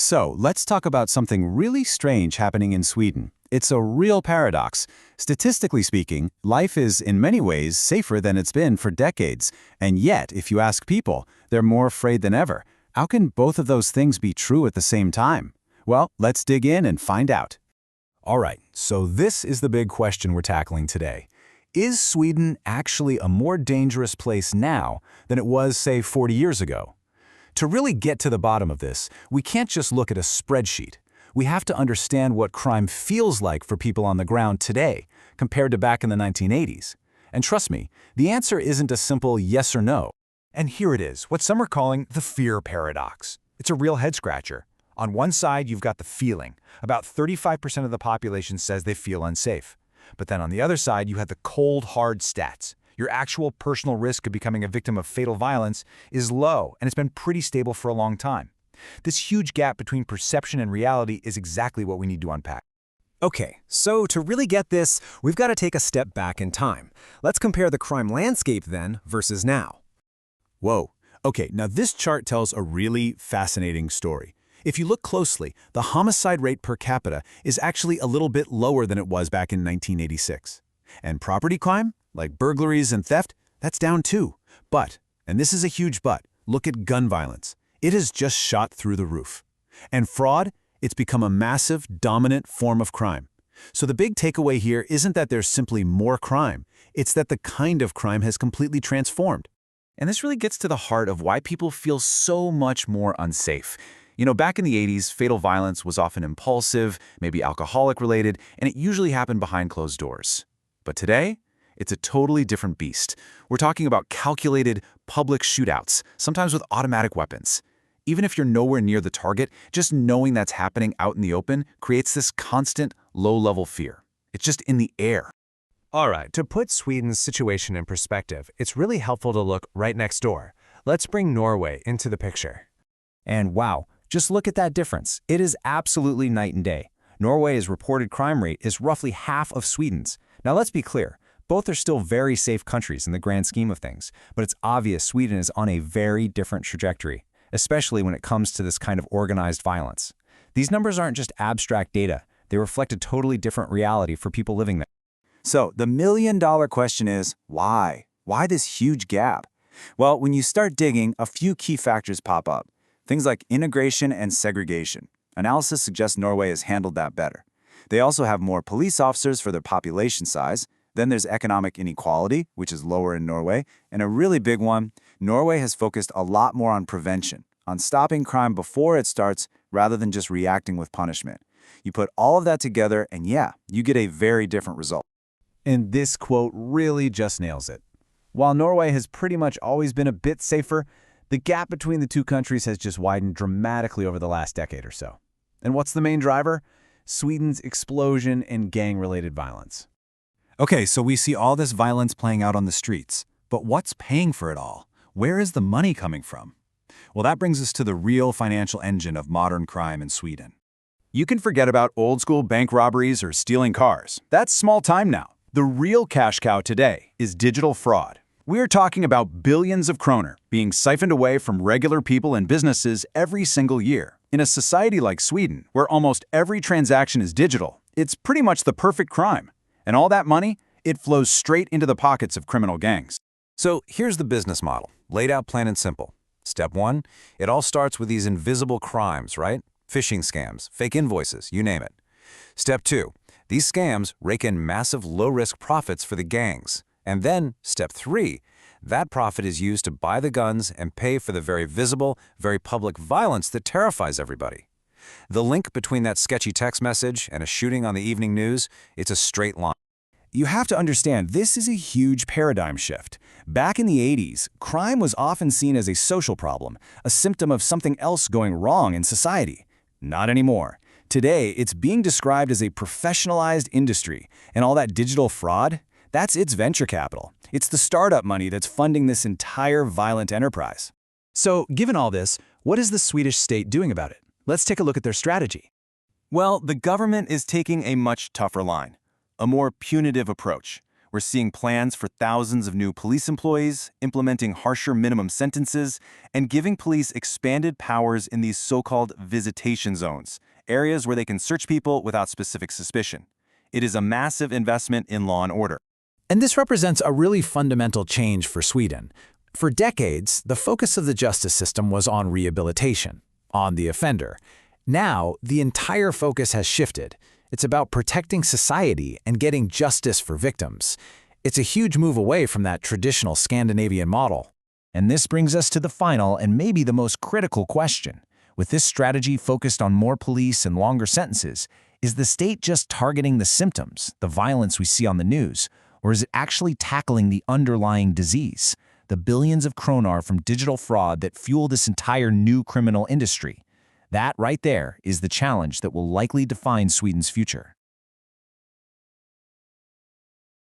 So, let's talk about something really strange happening in Sweden. It's a real paradox. Statistically speaking, life is in many ways safer than it's been for decades. And yet, if you ask people, they're more afraid than ever. How can both of those things be true at the same time? Well, let's dig in and find out. All right, so this is the big question we're tackling today. Is Sweden actually a more dangerous place now than it was, say, 40 years ago? To really get to the bottom of this, we can't just look at a spreadsheet. We have to understand what crime feels like for people on the ground today, compared to back in the 1980s. And trust me, the answer isn't a simple yes or no. And here it is, what some are calling the fear paradox. It's a real head-scratcher. On one side, you've got the feeling. About 35% of the population says they feel unsafe. But then on the other side, you have the cold, hard stats. Your actual personal risk of becoming a victim of fatal violence is low, and it's been pretty stable for a long time. This huge gap between perception and reality is exactly what we need to unpack. Okay, so to really get this, we've got to take a step back in time. Let's compare the crime landscape then versus now. Whoa. Okay, now this chart tells a really fascinating story. If you look closely, the homicide rate per capita is actually a little bit lower than it was back in 1986. And property crime, like burglaries and theft, that's down too. But, and this is a huge but, look at gun violence. It has just shot through the roof. And fraud, it's become a massive, dominant form of crime. So the big takeaway here isn't that there's simply more crime. It's that the kind of crime has completely transformed. And this really gets to the heart of why people feel so much more unsafe. You know, back in the 80s, fatal violence was often impulsive, maybe alcoholic-related, and it usually happened behind closed doors. But today, it's a totally different beast. We're talking about calculated, public shootouts, sometimes with automatic weapons. Even if you're nowhere near the target, just knowing that's happening out in the open creates this constant, low-level fear. It's just in the air. All right, to put Sweden's situation in perspective, it's really helpful to look right next door. Let's bring Norway into the picture. And wow, just look at that difference. It is absolutely night and day. Norway's reported crime rate is roughly half of Sweden's. Now let's be clear, both are still very safe countries in the grand scheme of things, but it's obvious Sweden is on a very different trajectory, especially when it comes to this kind of organized violence. These numbers aren't just abstract data, they reflect a totally different reality for people living there. So the million-dollar question is, why? Why this huge gap? Well, when you start digging, a few key factors pop up. Things like integration and segregation. Analysis suggests Norway has handled that better. They also have more police officers for their population size. Then there's economic inequality, which is lower in Norway. And a really big one, Norway has focused a lot more on prevention, on stopping crime before it starts rather than just reacting with punishment. You put all of that together and yeah, you get a very different result. And this quote really just nails it. While Norway has pretty much always been a bit safer, the gap between the two countries has just widened dramatically over the last decade or so. And what's the main driver? Sweden's explosion in gang-related violence. Okay, so we see all this violence playing out on the streets. But what's paying for it all? Where is the money coming from? Well, that brings us to the real financial engine of modern crime in Sweden. You can forget about old-school bank robberies or stealing cars. That's small time now. The real cash cow today is digital fraud. We're talking about billions of kroner being siphoned away from regular people and businesses every single year. In a society like Sweden, where almost every transaction is digital, it's pretty much the perfect crime. And all that money, it flows straight into the pockets of criminal gangs. So here's the business model, laid out plain and simple. Step 1, it all starts with these invisible crimes, right? Phishing scams, fake invoices, you name it. Step 2, these scams rake in massive low-risk profits for the gangs. And then, step 3, that profit is used to buy the guns and pay for the very visible, very public violence that terrifies everybody. The link between that sketchy text message and a shooting on the evening news, it's a straight line. You have to understand, this is a huge paradigm shift. Back in the 80s, crime was often seen as a social problem, a symptom of something else going wrong in society. Not anymore. Today, it's being described as a professionalized industry, and all that digital fraud, that's its venture capital. It's the startup money that's funding this entire violent enterprise. So, given all this, what is the Swedish state doing about it? Let's take a look at their strategy. Well, the government is taking a much tougher line, a more punitive approach. We're seeing plans for thousands of new police employees, implementing harsher minimum sentences, and giving police expanded powers in these so-called visitation zones, areas where they can search people without specific suspicion. It is a massive investment in law and order. And this represents a really fundamental change for Sweden. For decades, the focus of the justice system was on rehabilitation, on the offender. Now, the entire focus has shifted. It's about protecting society and getting justice for victims. It's a huge move away from that traditional Scandinavian model. And this brings us to the final and maybe the most critical question. With this strategy focused on more police and longer sentences, is the state just targeting the symptoms, the violence we see on the news, or is it actually tackling the underlying disease, the billions of kroner from digital fraud that fuel this entire new criminal industry? That right there is the challenge that will likely define Sweden's future.